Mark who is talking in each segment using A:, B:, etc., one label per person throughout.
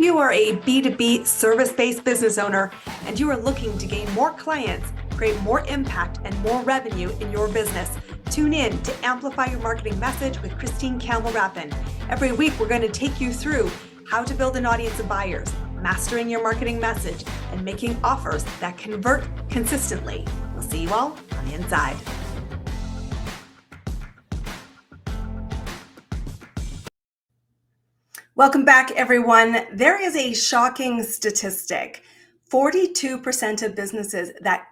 A: You are a B2B service-based business owner and you are looking to gain more clients, create more impact, and more revenue in your business. Tune in to Amplify Your Marketing Message with Campbell Rapin. Every week, we're going to take you through how to build an audience of buyers, mastering your marketing message, and making offers that convert consistently. We'll see you all on the inside. Welcome back, everyone. There is a shocking statistic. 42% of businesses that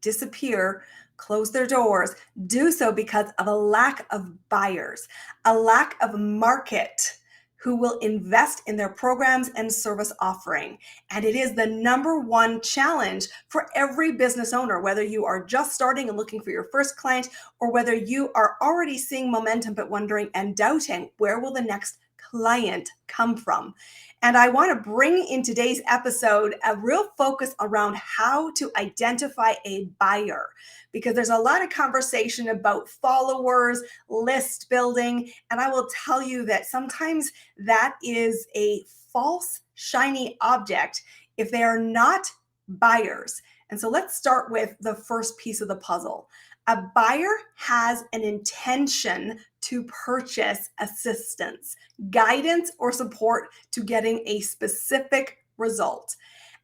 A: disappear, close their doors, do so because of a lack of buyers, a lack of market who will invest in their programs and service offering. And it is the number one challenge for every business owner, whether you are just starting and looking for your first client, or whether you are already seeing momentum but wondering and doubting, where will the next client come from? And I want to bring in today's episode a real focus around how to identify a buyer, because there's a lot of conversation about followers, list building, and I will tell you that sometimes that is a false shiny object if they are not buyers. And so let's start with the first piece of the puzzle. A buyer has an intention to purchase assistance, guidance, or support to getting a specific result.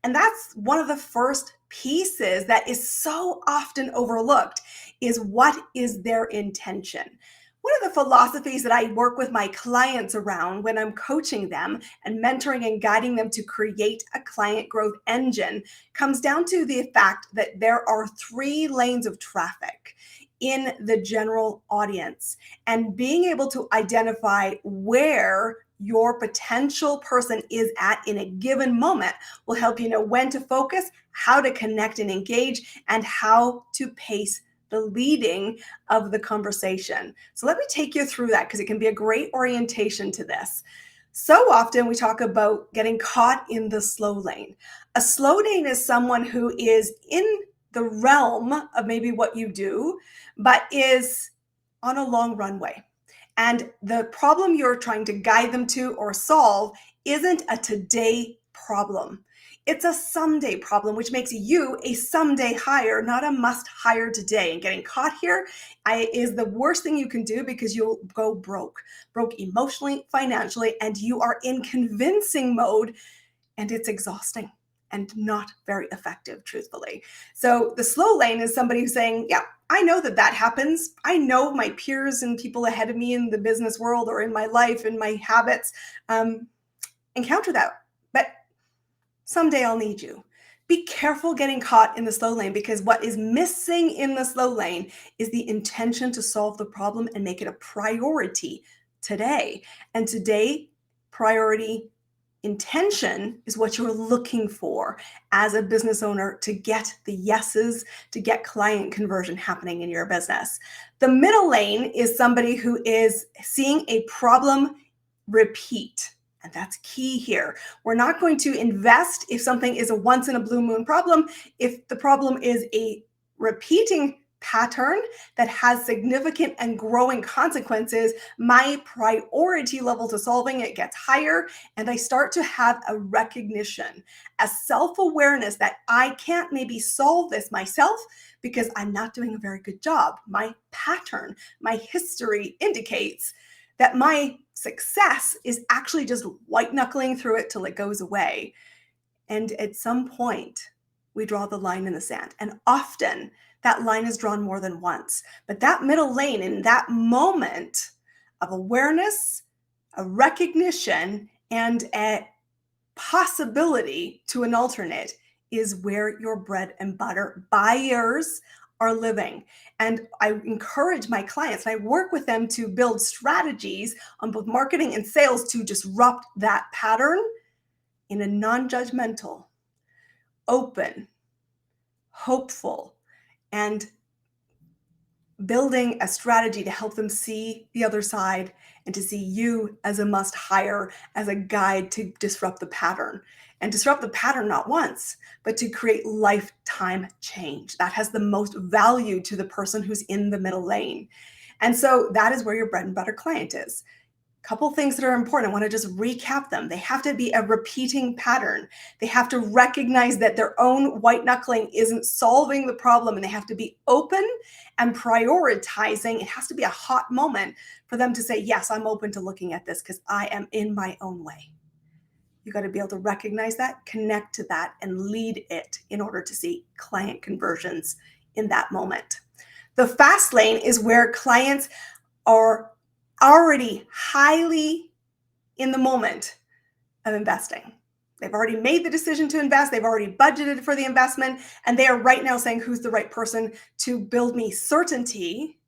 A: And that's one of the first pieces that is so often overlooked, is what is their intention? One of the philosophies that I work with my clients around when I'm coaching them and mentoring and guiding them to create a client growth engine comes down to the fact that there are 3 lanes of traffic in the general audience, and being able to identify where your potential person is at in a given moment will help you know when to focus, how to connect and engage, and how to pace the leading of the conversation. So let me take you through that, because it can be a great orientation to this. So often we talk about getting caught in the slow lane. A slow lane is someone who is in the realm of maybe what you do, but is on a long runway. And the problem you're trying to guide them to or solve isn't a today problem. It's a someday problem, which makes you a someday hire, not a must hire today. And getting caught here is the worst thing you can do, because you'll go broke emotionally, financially, and you are in convincing mode, and it's exhausting and not very effective, truthfully. So the slow lane is somebody who's saying, yeah, I know that happens. I know my peers and people ahead of me in the business world or in my life and my habits encounter that. But someday I'll need you. Be careful getting caught in the slow lane, because what is missing in the slow lane is the intention to solve the problem and make it a priority today. And today, priority intention is what you're looking for as a business owner to get the yeses, to get client conversion happening in your business. The middle lane is somebody who is seeing a problem repeat. And that's key here. We're not going to invest if something is a once in a blue moon problem. If the problem is a repeating pattern that has significant and growing consequences, my priority level to solving it gets higher, and I start to have a recognition, a self-awareness that I can't maybe solve this myself because I'm not doing a very good job. My pattern, my history indicates that my success is actually just white knuckling through it till it goes away. And at some point, we draw the line in the sand. And often that line is drawn more than once. But that middle lane, in that moment of awareness, a recognition, and a possibility to an alternate, is where your bread and butter buyers are living. And I encourage my clients, and I work with them to build strategies on both marketing and sales to disrupt that pattern in a non-judgmental, open, hopeful, and building a strategy to help them see the other side and to see you as a must hire, as a guide to disrupt the pattern. And disrupt the pattern not once, but to create lifetime change. That has the most value to the person who's in the middle lane. And so that is where your bread and butter client is. Couple things that are important. I want to just recap them. They have to be a repeating pattern. They have to recognize that their own white knuckling isn't solving the problem, and they have to be open and prioritizing. It has to be a hot moment for them to say, yes, I'm open to looking at this because I am in my own way. You got to be able to recognize that, connect to that, and lead it in order to see client conversions in that moment. The fast lane is where clients are already highly in the moment of investing. They've already made the decision to invest. They've already budgeted for the investment. And they are right now saying, who's the right person to build me certainty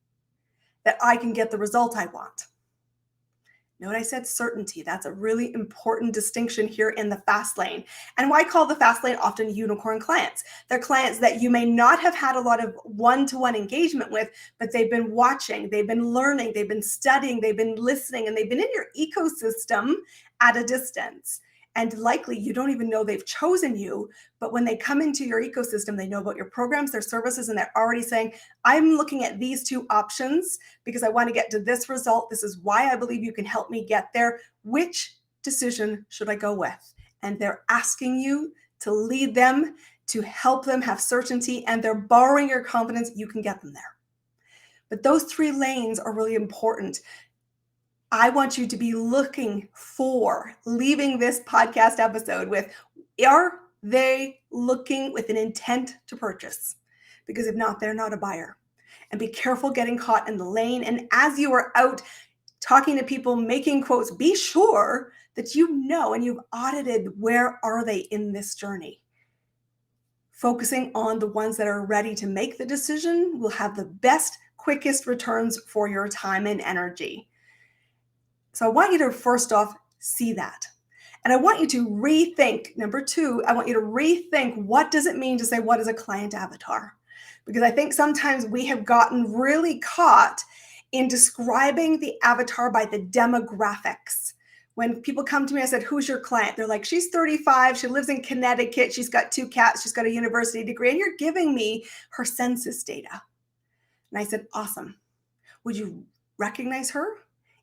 A: that I can get the result I want? Note I said certainty. That's a really important distinction here in the fast lane. And why I call the fast lane often unicorn clients? They're clients that you may not have had a lot of one-to-one engagement with, but they've been watching, they've been learning, they've been studying, they've been listening, and they've been in your ecosystem at a distance. And likely you don't even know they've chosen you, but when they come into your ecosystem, they know about your programs, their services, and they're already saying, I'm looking at these two options because I want to get to this result. This is why I believe you can help me get there. Which decision should I go with? And they're asking you to lead them, to help them have certainty, and they're borrowing your confidence. You can get them there. But those three lanes are really important. I want you to be looking for, leaving this podcast episode with, are they looking with an intent to purchase? Because if not, they're not a buyer. And be careful getting caught in the lane. And as you are out talking to people, making quotes, be sure that you know and you've audited where are they in this journey. Focusing on the ones that are ready to make the decision will have the best, quickest returns for your time and energy. So I want you to first off see that. And I want you to rethink. Number two, I want you to rethink, what does it mean to say, what is a client avatar? Because I think sometimes we have gotten really caught in describing the avatar by the demographics. When people come to me, I said, who's your client? They're like, she's 35, she lives in Connecticut, she's got 2 cats, she's got a university degree, and you're giving me her census data. And I said, awesome. Would you recognize her?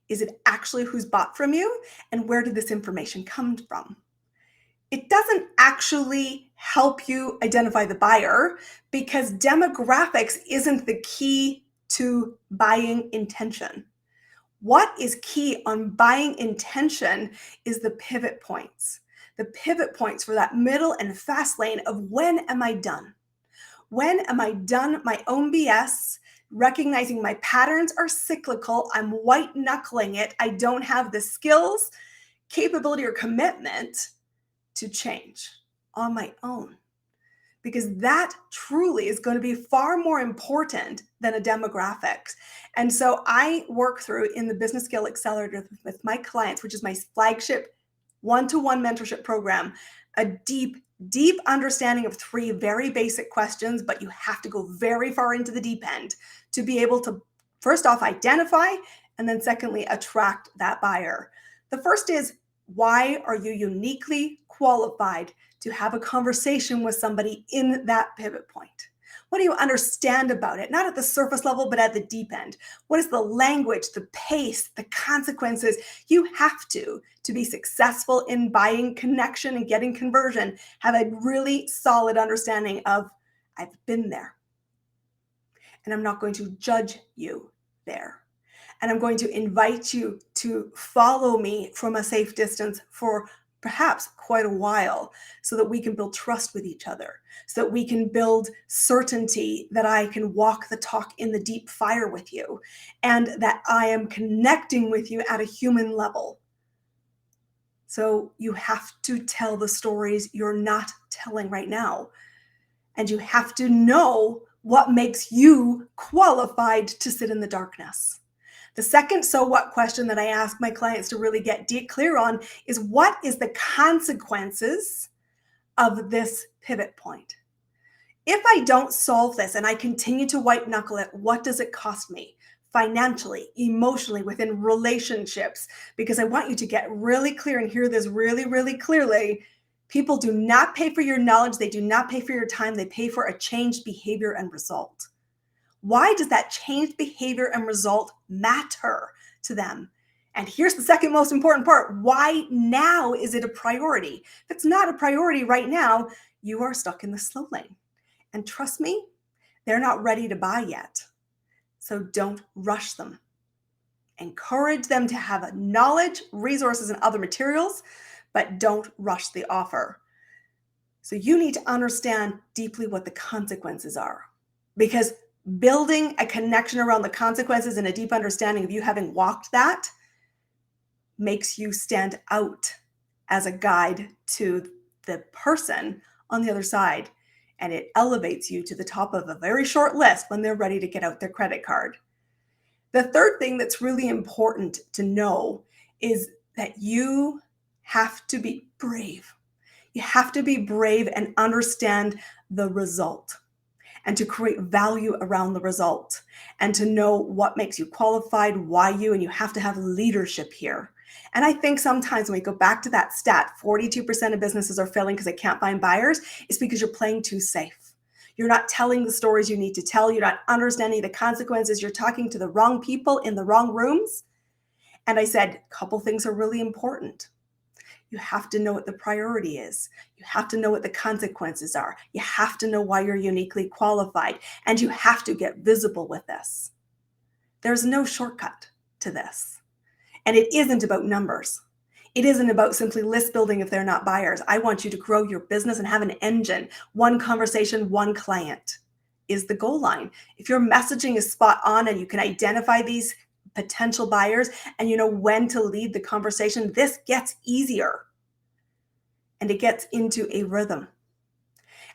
A: Is it actually who's bought from you? And where did this information come from? It doesn't actually help you identify the buyer because demographics isn't the key to buying intention. What is key on buying intention is the pivot points. The pivot points for that middle and fast lane of, when am I done? When am I done my own BS? Recognizing my patterns are cyclical, I'm white knuckling it, I don't have the skills, capability, or commitment to change on my own. Because that truly is going to be far more important than a demographics. And so I work through in the Business Skill Accelerator with my clients, which is my flagship one-to-one mentorship program, a deep understanding of 3 very basic questions, but you have to go very far into the deep end to be able to, first off, identify, and then secondly, attract that buyer. The first is, why are you uniquely qualified to have a conversation with somebody in that pivot point? What do you understand about it? Not at the surface level, but at the deep end. What is the language, the pace, the consequences? You have to be successful in buying connection and getting conversion, have a really solid understanding of, I've been there. And I'm not going to judge you there. And I'm going to invite you to follow me from a safe distance for perhaps quite a while, so that we can build trust with each other, so that we can build certainty that I can walk the talk in the deep fire with you, and that I am connecting with you at a human level. So you have to tell the stories you're not telling right now. And you have to know what makes you qualified to sit in the darkness. The second so what question that I ask my clients to really get clear on is, what is the consequences of this pivot point? If I don't solve this and I continue to white knuckle it, what does it cost me? Financially, emotionally, within relationships? Because I want you to get really clear and hear this really, really clearly. People do not pay for your knowledge. They do not pay for your time. They pay for a changed behavior and result. Why does that changed behavior and result matter to them? And here's the second most important part. Why now is it a priority? If it's not a priority right now, you are stuck in the slow lane. And trust me, they're not ready to buy yet. So don't rush them. Encourage them to have knowledge, resources, and other materials, but don't rush the offer. So you need to understand deeply what the consequences are, because building a connection around the consequences and a deep understanding of you having walked that makes you stand out as a guide to the person on the other side. And it elevates you to the top of a very short list when they're ready to get out their credit card. The third thing that's really important to know is that you have to be brave. You have to be brave and understand the result, and to create value around the result, and to know what makes you qualified, why you, and you have to have leadership here. And I think sometimes when we go back to that stat, 42% of businesses are failing because they can't find buyers, it's because you're playing too safe. You're not telling the stories you need to tell. You're not understanding the consequences. You're talking to the wrong people in the wrong rooms. And I said, a couple things are really important. You have to know what the priority is. You have to know what the consequences are. You have to know why you're uniquely qualified. And you have to get visible with this. There's no shortcut to this. And it isn't about numbers. It isn't about simply list building if they're not buyers. I want you to grow your business and have an engine. One conversation, one client is the goal line. If your messaging is spot on and you can identify these potential buyers and you know when to lead the conversation, this gets easier and it gets into a rhythm.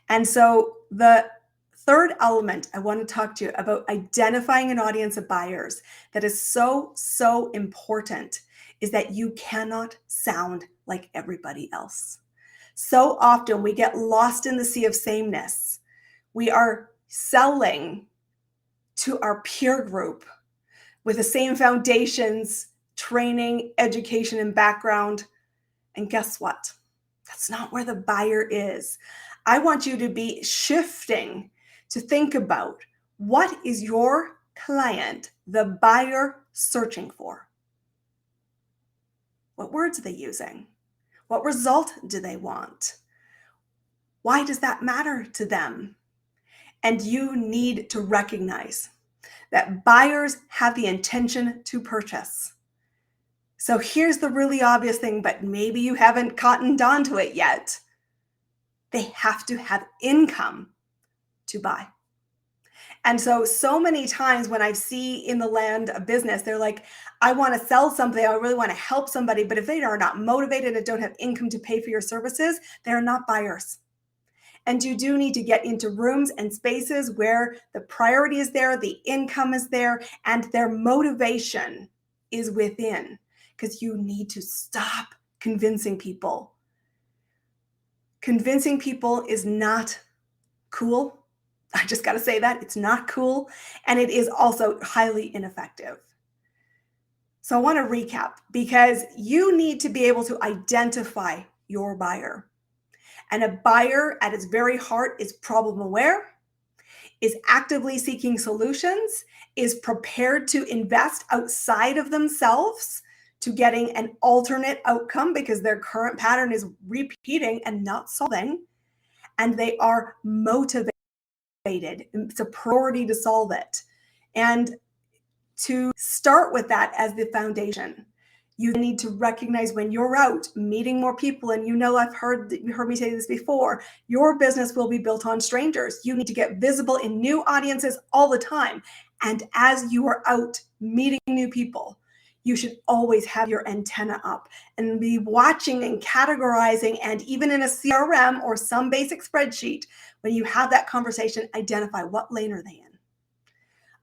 A: And so the third element I want to talk to you about identifying an audience of buyers that is so, so important is that you cannot sound like everybody else. So often we get lost in the sea of sameness. We are selling to our peer group with the same foundations, training, education, and background. And guess what? That's not where the buyer is. I want you to be shifting to think about, what is your client, the buyer, searching for? What words are they using? What result do they want? Why does that matter to them? And you need to recognize that buyers have the intention to purchase. So here's the really obvious thing, but maybe you haven't cottoned onto it yet. They have to have income to buy. And so many times when I see in the land of business, they're like, I want to sell something, I really want to help somebody, but if they are not motivated and don't have income to pay for your services, they're not buyers. And you do need to get into rooms and spaces where the priority is there, the income is there, and their motivation is within, because you need to stop convincing people. Convincing people is not cool. I just got to say that. It's not cool. And it is also highly ineffective. So I want to recap, because you need to be able to identify your buyer. And a buyer at its very heart is problem aware, is actively seeking solutions, is prepared to invest outside of themselves to getting an alternate outcome because their current pattern is repeating and not solving. And they are motivated. It's a priority to solve it. And to start with that as the foundation, you need to recognize when you're out meeting more people, and you know, you heard me say this before, your business will be built on strangers. You need to get visible in new audiences all the time. And as you are out meeting new people, you should always have your antenna up and be watching and categorizing, and even in a CRM or some basic spreadsheet, when you have that conversation, identify what lane are they in.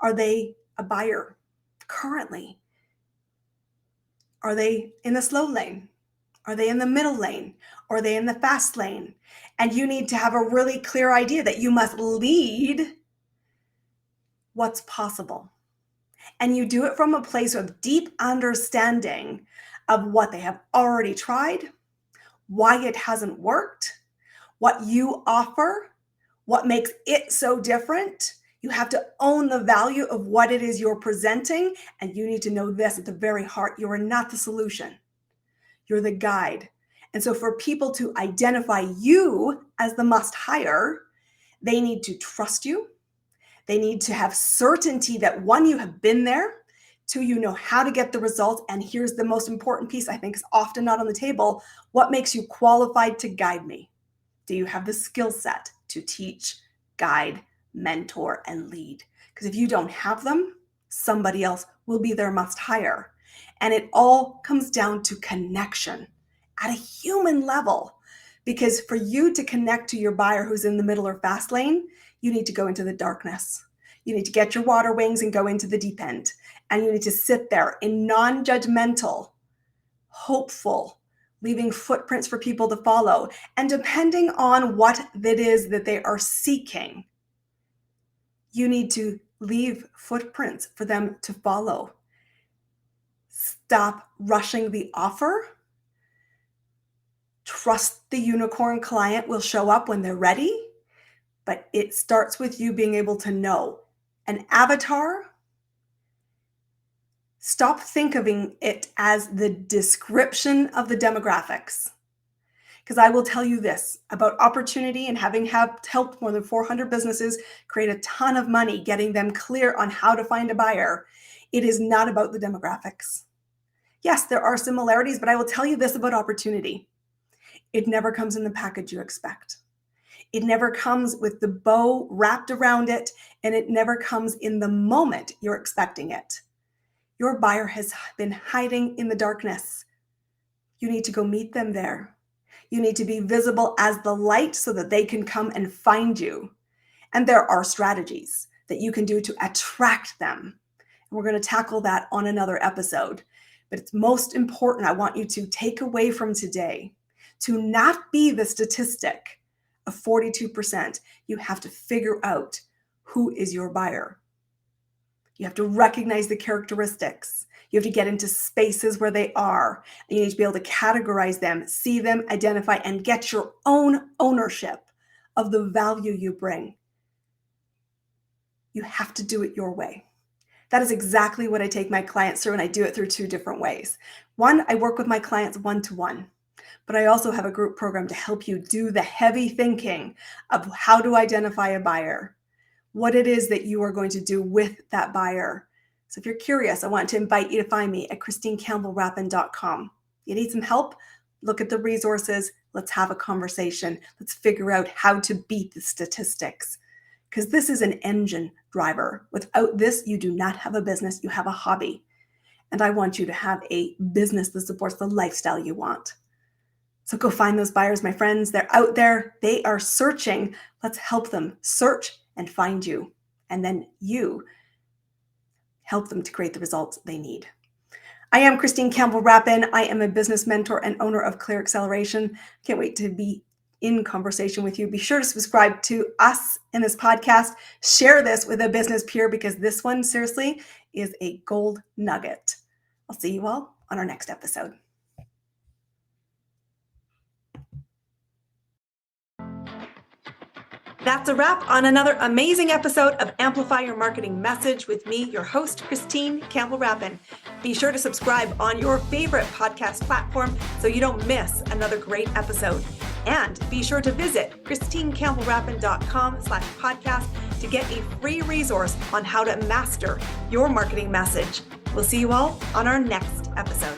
A: Are they a buyer currently? Are they in the slow lane? Are they in the middle lane? Are they in the fast lane? And you need to have a really clear idea that you must lead what's possible. And you do it from a place of deep understanding of what they have already tried, why it hasn't worked, what you offer, what makes it so different, You have to own the value of what it is you're presenting, and you need to know this at the very heart. You are not the solution. You're the guide. And so for people to identify you as the must hire, they need to trust you. They need to have certainty that one, you have been there, two, you know how to get the results. And here's the most important piece I think is often not on the table. What makes you qualified to guide me? Do you have the skill set to teach, guide, mentor, and lead? Because if you don't have them, somebody else will be their must hire. And it all comes down to connection at a human level. Because for you to connect to your buyer who's in the middle or fast lane, you need to go into the darkness. You need to get your water wings and go into the deep end. And you need to sit there in non-judgmental, hopeful, leaving footprints for people to follow. And depending on what it is that they are seeking, you need to leave footprints for them to follow. Stop rushing the offer. Trust the unicorn client will show up when they're ready. But it starts with you being able to know an avatar. Stop thinking it as the description of the demographics. Because I will tell you this about opportunity and having helped more than 400 businesses create a ton of money, getting them clear on how to find a buyer. It is not about the demographics. Yes, there are similarities, but I will tell you this about opportunity. It never comes in the package you expect. It never comes with the bow wrapped around it, and it never comes in the moment you're expecting it. Your buyer has been hiding in the darkness. You need to go meet them there. You need to be visible as the light so that they can come and find you. And there are strategies that you can do to attract them. And we're going to tackle that on another episode. But it's most important, I want you to take away from today, to not be the statistic of 42%, you have to figure out who is your buyer. You have to recognize the characteristics. You have to get into spaces where they are. And you need to be able to categorize them, see them, identify, and get your own ownership of the value you bring. You have to do it your way. That is exactly what I take my clients through, and I do it through two different ways. One, I work with my clients one-to-one. But I also have a group program to help you do the heavy thinking of how to identify a buyer, what it is that you are going to do with that buyer. So if you're curious, I want to invite you to find me at ChristineCampbellRapin.com. You need some help? Look at the resources. Let's have a conversation. Let's figure out how to beat the statistics, because this is an engine driver. Without this, you do not have a business. You have a hobby. And I want you to have a business that supports the lifestyle you want. So go find those buyers, my friends. They're out there. They are searching. Let's help them search and find you. And then you help them to create the results they need. I am Christine Campbell Rapin. I am a business mentor and owner of Clear Acceleration. Can't wait to be in conversation with you. Be sure to subscribe to us in this podcast. Share this with a business peer, because this one, seriously, is a gold nugget. I'll see you all on our next episode. That's a wrap on another amazing episode of Amplify Your Marketing Message with me, your host, Christine Campbell Rapin. Be sure to subscribe on your favorite podcast platform so you don't miss another great episode. And be sure to visit ChristineCampbellRapin.com/podcast to get a free resource on how to master your marketing message. We'll see you all on our next episode.